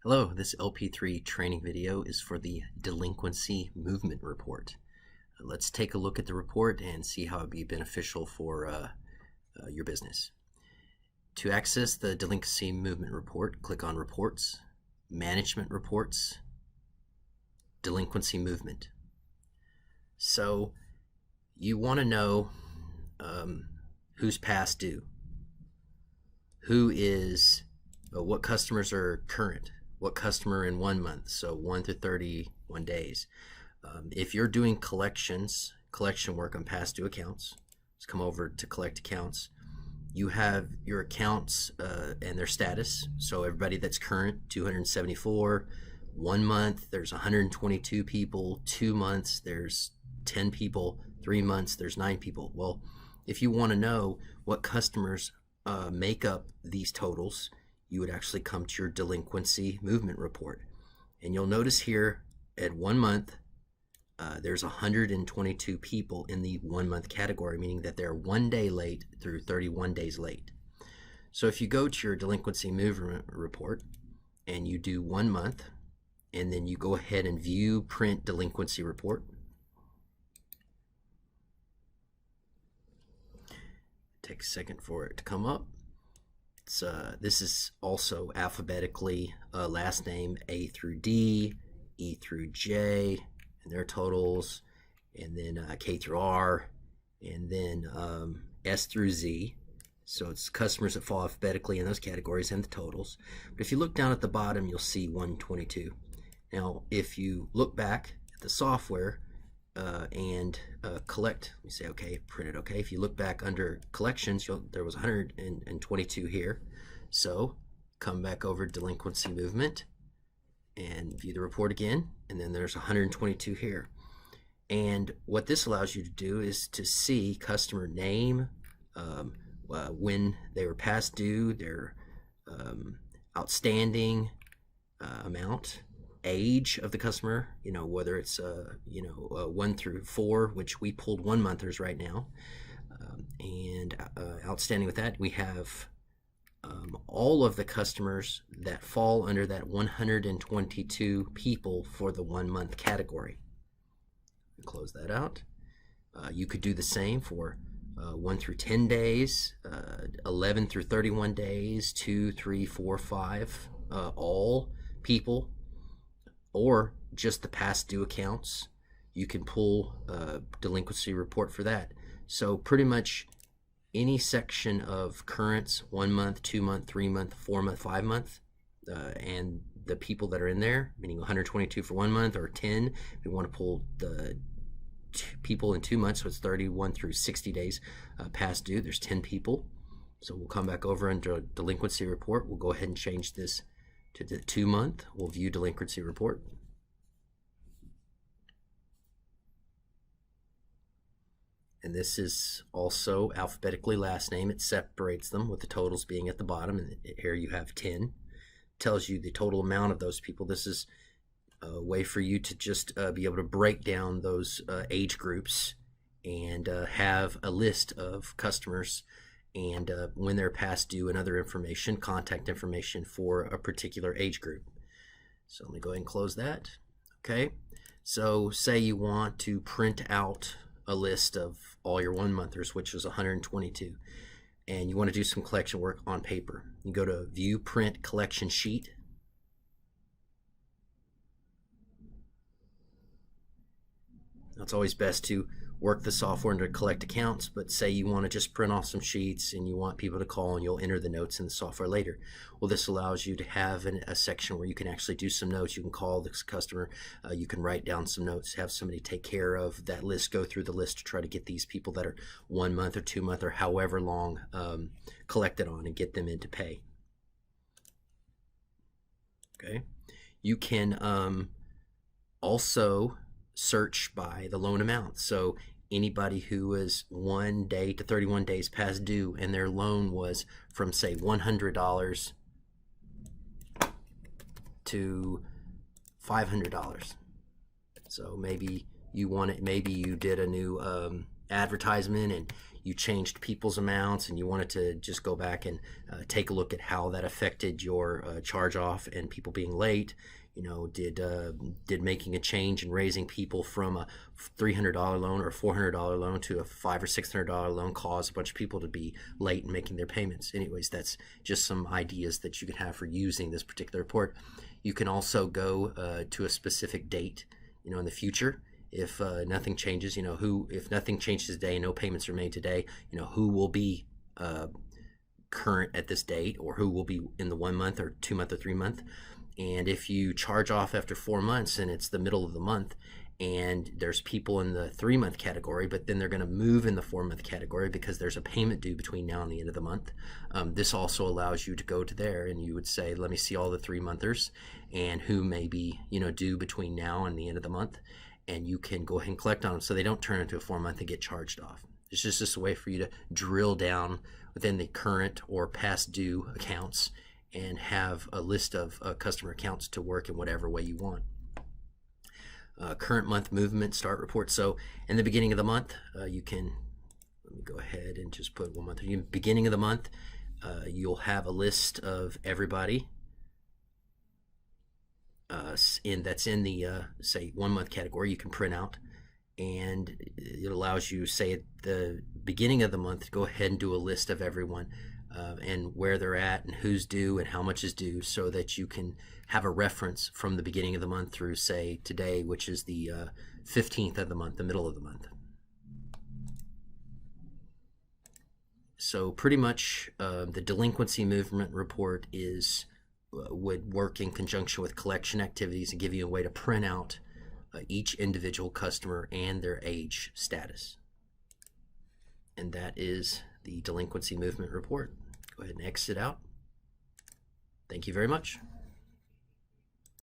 Hello, this LP3 training video is for the Delinquency Movement Report. Let's take a look at the report and see how it would be beneficial for your business. To access the Delinquency Movement Report, click on Reports, Management Reports, Delinquency Movement. So you want to know who's past due, what customers are current, what customer in 1 month, so 1 through 31 days. If you're doing collection work on past due accounts, let's come over to collect accounts. You have your accounts and their status. So everybody that's current, 274. 1 month, there's 122 people. 2 months, there's 10 people. 3 months, there's 9 people. Well, if you want to know what customers make up these totals, you would actually come to your delinquency movement report. And you'll notice here at 1 month, there's 122 people in the 1 month category, meaning that they're 1 day late through 31 days late. So if you go to your delinquency movement report and you do 1 month, and then you go ahead and view print delinquency report, take a second for it to come up. This is also alphabetically last name A through D, E through J, and their totals, and then K through R, and then S through Z. So it's customers that fall alphabetically in those categories and the totals. But if you look down at the bottom, you'll see 122. Now, if you look back at the software and collect, let me say okay, print it okay. If you look back under collections, there was 122 here. So come back over delinquency movement and view the report again, and then there's 122 here. And what this allows you to do is to see customer name, when they were past due, their outstanding amount, age of the customer, whether it's 1 through 4, which we pulled 1 monthers right now, and outstanding with that, we have all of the customers that fall under that 122 people for the 1 month category. Close that out. You could do the same for 1 through 10 days, 11 through 31 days, 2, 3, 4, 5, all people, or just the past due accounts. You can pull a delinquency report for that. So pretty much any section of currents, 1 month, 2 month, 3 month, 4 month, 5 month, and the people that are in there, meaning 122 for 1 month, or 10, if we want to pull the people in 2 months, so it's 31 through 60 days past due, there's 10 people. So we'll come back over under delinquency report. We'll go ahead and change this to the 2 month. We'll view delinquency report. And this is also alphabetically last name. It separates them with the totals being at the bottom. And here you have 10. Tells you the total amount of those people. This is a way for you to just be able to break down those age groups and have a list of customers and when they're past due and other information, contact information for a particular age group. So let me go ahead and close that. Okay, so say you want to print out a list of all your 1 monthers, which is 122, and you want to do some collection work on paper. You go to View Print Collection Sheet. Now, it's always best to work the software to collect accounts, but say you want to just print off some sheets and you want people to call, and you'll enter the notes in the software later. Well, this allows you to have a section where you can actually do some notes. You can call this customer, you can write down some notes, have somebody take care of that list, go through the list to try to get these people that are 1 month or 2 month or however long collected on, and get them into pay. Okay, you can also search by the loan amount. So anybody who is 1 day to 31 days past due and their loan was from, say, $100 to $500. So maybe you did a new advertisement and you changed people's amounts and you wanted to just go back and take a look at how that affected your charge off and people being late. Did making a change and raising people from a $300 loan or a $400 loan to a $500 or $600 loan cause a bunch of people to be late in making their payments? Anyways, that's just some ideas that you can have for using this particular report. You can also go to a specific date, in the future. If nothing changes, if nothing changes today, no payments are made today, who will be current at this date, or who will be in the 1 month or 2 month or 3 month. And if you charge off after 4 months and it's the middle of the month and there's people in the 3 month category, but then they're going to move in the 4 month category because there's a payment due between now and the end of the month. This also allows you to go to there and you would say, let me see all the 3 monthers and who may be, due between now and the end of the month. And you can go ahead and collect on them so they don't turn into a 4 month and get charged off. It's just a way for you to drill down within the current or past due accounts and have a list of customer accounts to work in whatever way you want. Current month movement start report. So in the beginning of the month, you can, let me go ahead and just put 1 month. Beginning of the month, you'll have a list of everybody that's in the say 1 month category. You can print out, and it allows you, say at the beginning of the month, to go ahead and do a list of everyone and where they're at and who's due and how much is due, so that you can have a reference from the beginning of the month through, say, today, which is the 15th of the month, the middle of the month. So pretty much the delinquency movement report would work in conjunction with collection activities and give you a way to print out each individual customer and their age status. And that is the delinquency movement report. Go ahead and exit out. Thank you very much.